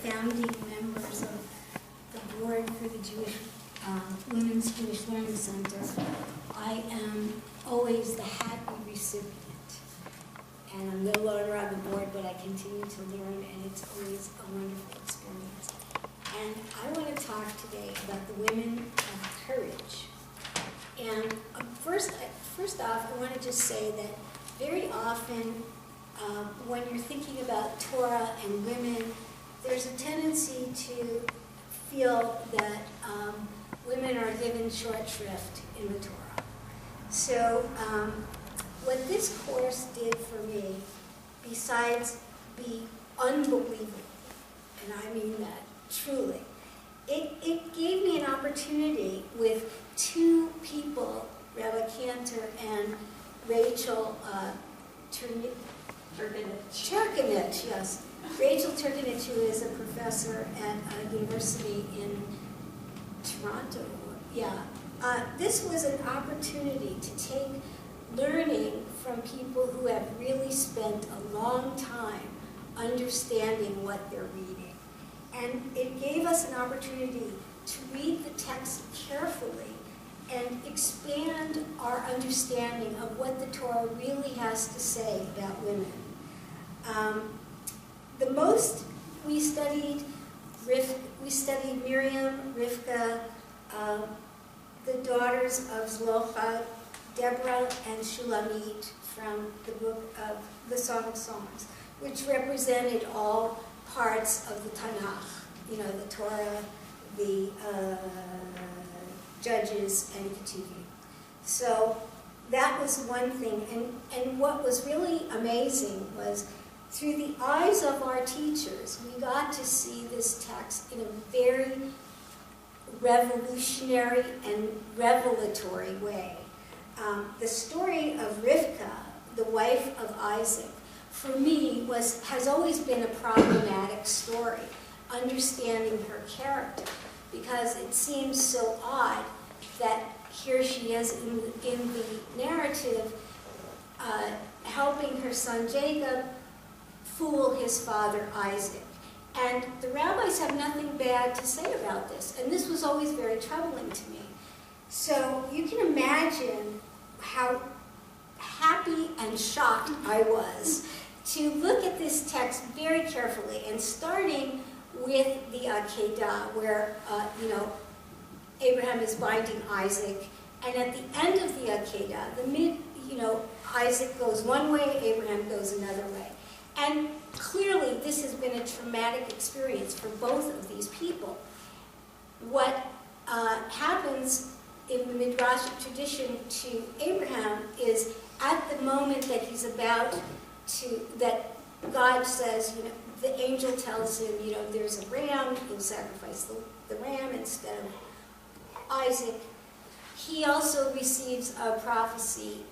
founding members of the board for the Women's Jewish Learning Center, I am always the happy recipient. And I'm no longer on the board, but I continue to learn, and it's always a wonderful experience. And I want to talk today about the women of courage. And first off, I want to just say that very often when you're thinking about Torah and women, there's a tendency to feel that women are given short shrift in the Torah. So what this course did for me, besides be unbelievable, and I mean that truly, it gave me an opportunity with two people, Rabbi Kanter and Rachel Turkinich, yes. Rachel Turkinich, who is a professor at a university in Toronto. Yeah. This was an opportunity to take learning from people who have really spent a long time understanding what they're reading. And it gave us an opportunity to read the text carefully and expand our understanding of what the Torah really has to say about women. The most we studied Miriam, Rivka, the daughters of Zlocha, Deborah, and Shulamit from the book of the Song of Songs, which represented all parts of the Tanakh, you know, the Torah, the Judges, and Ketuvim. So that was one thing. And what was really amazing was through the eyes of our teachers, we got to see this text in a very revolutionary and revelatory way. The story of Rivka, the wife of Isaac, for me has always been a problematic story, understanding her character, because it seems so odd that here she is in the narrative helping her son Jacob fool his father Isaac. And the rabbis have nothing bad to say about this, and this was always very troubling to me. So you can imagine how happy and shocked I was to look at this text very carefully, and starting with the Akedah, where Abraham is binding Isaac, and at the end of the Akedah, Isaac goes one way, Abraham goes another way. And clearly this has been a traumatic experience for both of these people. What happens in the Midrashic tradition to Abraham is at the moment that he's about to, that God says, the angel tells him, there's a ram, you'll sacrifice the ram instead of Isaac. He also receives a prophecy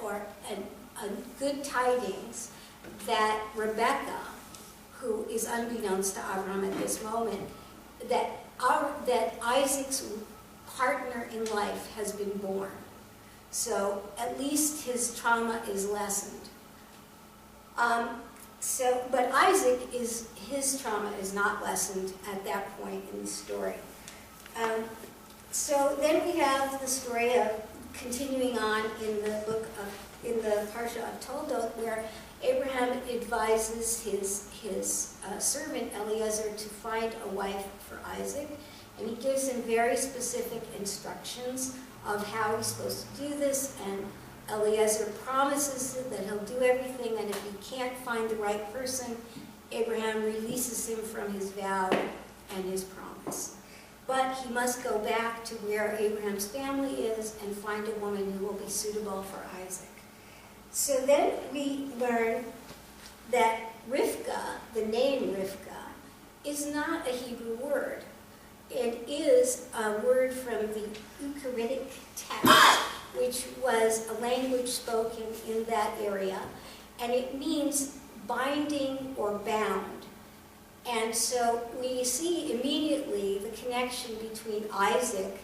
or a good tidings that Rebecca, who is unbeknownst to Abraham at this moment, that Isaac's partner in life has been born. So at least his trauma is lessened. But his trauma is not lessened at that point in the story. So then we have the story of continuing on in the Parsha of Toldot, where Abraham advises his servant Eliezer to find a wife for Isaac, and he gives him very specific instructions of how he's supposed to do this, and Eliezer promises that he'll do everything, and if he can't find the right person, Abraham releases him from his vow and his promise. But he must go back to where Abraham's family is and find a woman who will be suitable for Isaac. So then we learn that Rivka, the name Rivka, is not a Hebrew word. It is a word from the Ugaritic text, which was a language spoken in that area, and it means binding or bound. And so we see immediately the connection between Isaac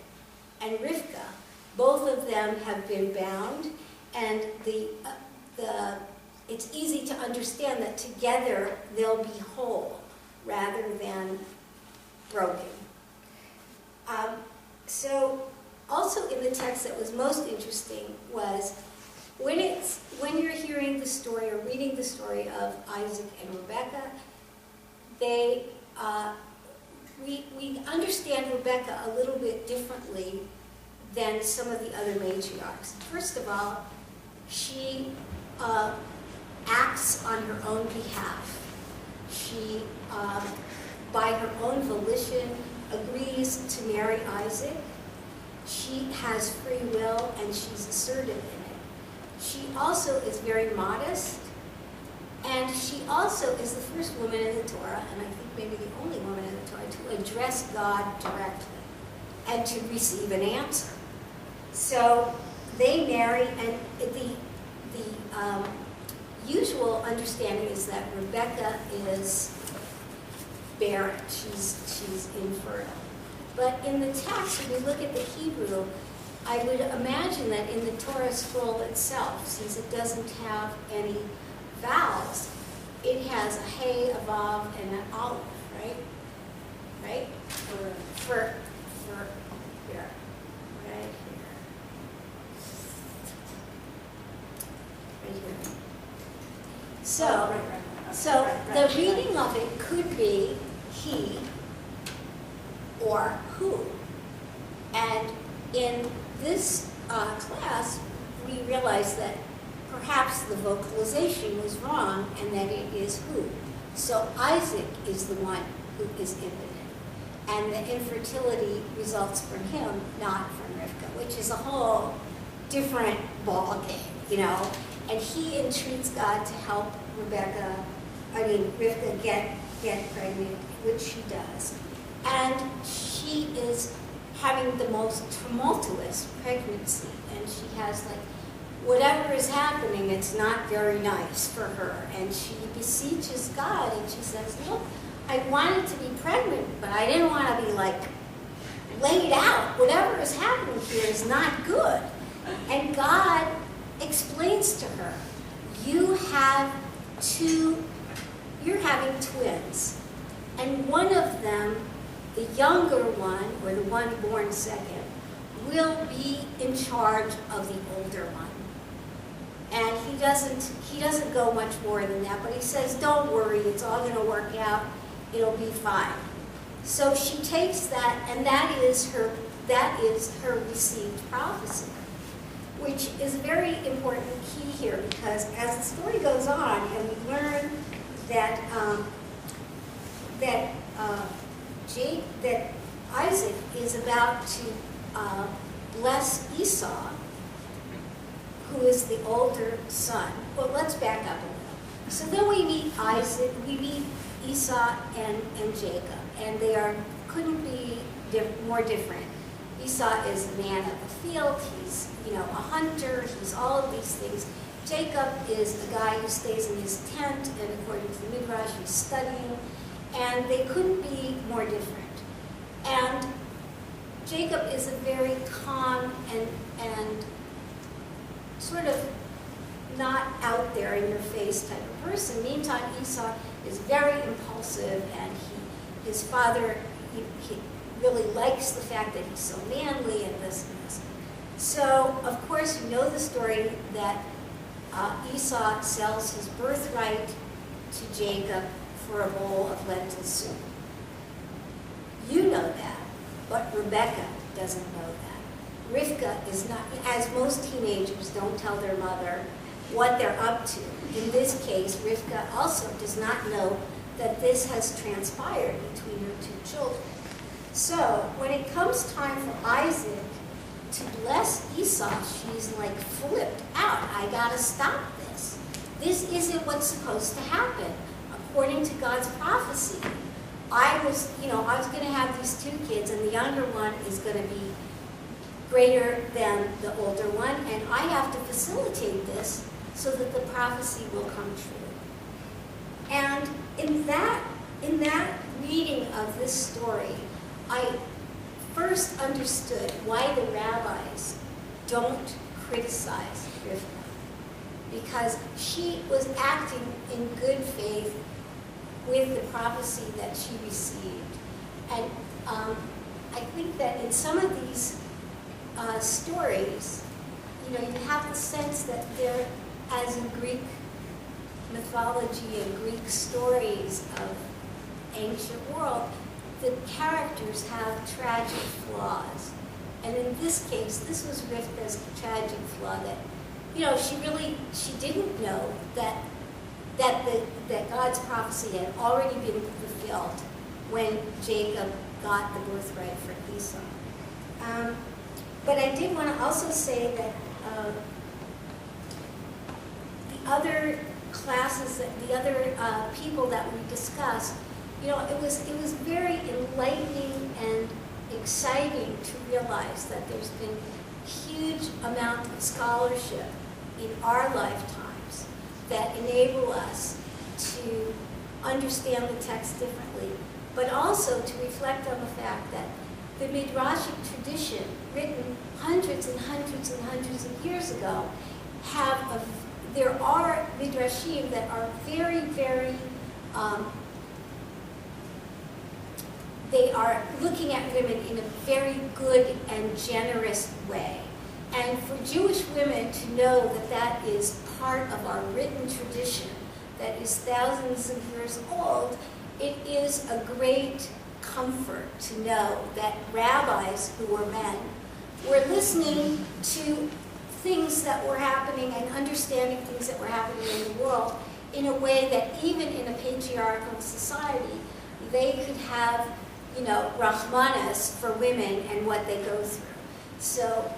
and Rivka. Both of them have been bound, and it's easy to understand that together they'll be whole rather than broken. So also in the text that was most interesting was when you're hearing the story or reading the story of Isaac and Rebekah, we understand Rebekah a little bit differently than some of the other matriarchs. First of all, she acts on her own behalf. She, by her own volition, agrees to marry Isaac. She has free will and she's assertive in it. She also is very modest, and she also is the first woman in the Torah, and I think maybe the only woman in the Torah, to address God directly and to receive an answer. So they marry, and the usual understanding is that Rebekah is barren. She's infertile. But in the text, when we look at the Hebrew, I would imagine that in the Torah scroll itself, since it doesn't have any vowels, it has a hey, a vav, and an aleph, right? Right? For here. Right here. Right here. So the reading of it could be he or who. And in this class, we realized that perhaps the vocalization was wrong and that it is who. So Isaac is the one who is impotent. And the infertility results from him, not from Rivka, which is a whole different ball game, And he entreats God to help Rivka get pregnant, which she does. And she is having the most tumultuous pregnancy, and she has whatever is happening, it's not very nice for her. And she beseeches God, and she says, look, I wanted to be pregnant, but I didn't want to be laid out. Whatever is happening here is not good. And God explains to her, you're having twins. And one of them, the younger one, or the one born second, will be in charge of the older one. And he doesn't go much more than that, but he says, don't worry, it's all going to work out, it'll be fine. So she takes that, and that is her received prophecy, which is a very important key here, because as the story goes on, and we learn that that Isaac is about to bless Esau, who is the older son. Well, let's back up a little. So then we meet Esau and Jacob, and they couldn't be more different. Esau is a man of the field. He's a hunter. He's all of these things. Jacob is a guy who stays in his tent, and according to the Midrash, he's studying. And they couldn't be more different. And Jacob is a very calm and sort of not out there in your face type of person. Meantime, Esau is very impulsive, and his father, he really likes the fact that he's so manly and this and this. So, of course, you know the story that Esau sells his birthright to Jacob for a bowl of lentil soup. You know that, but Rebekah doesn't know that. Rivka is not, as most teenagers don't tell their mother what they're up to. In this case, Rivka also does not know that this has transpired between her two children. So when it comes time for Isaac to bless Esau, she's flipped out. I gotta stop this. This isn't what's supposed to happen. According to God's prophecy, I was going to have these two kids, and the younger one is going to be greater than the older one, and I have to facilitate this so that the prophecy will come true. And in that reading of this story, I first understood why the rabbis don't criticize Rivka, because she was acting in good faith with the prophecy that she received. And I think that in some of these stories, you have the sense that they're, as in Greek mythology and Greek stories of ancient world, the characters have tragic flaws. And in this case, this was written as a tragic flaw that, she didn't know that God's prophecy had already been fulfilled when Jacob got the birthright for Esau. But I did want to also say that the other classes, the other people that we discussed, it was very enlightening and exciting to realize that there's been a huge amount of scholarship in our lifetimes that enable us to understand the text differently, but also to reflect on the fact that the Midrashic tradition, written hundreds and hundreds and hundreds of years ago, there are Midrashim that are very, very, they are looking at women in a very good and generous way. And for Jewish women to know that that is part of our written tradition that is thousands of years old, it is a great comfort to know that rabbis who were men were listening to things that were happening and understanding things that were happening in the world in a way that even in a patriarchal society, they could have, rahmanas for women and what they go through. So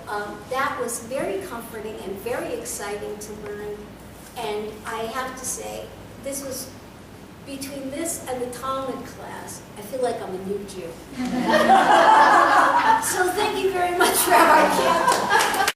that was very comforting and very exciting to learn. And I have to say, this was, between this and the Talmud class, I feel like I'm a new Jew. So thank you very much, Rabbi.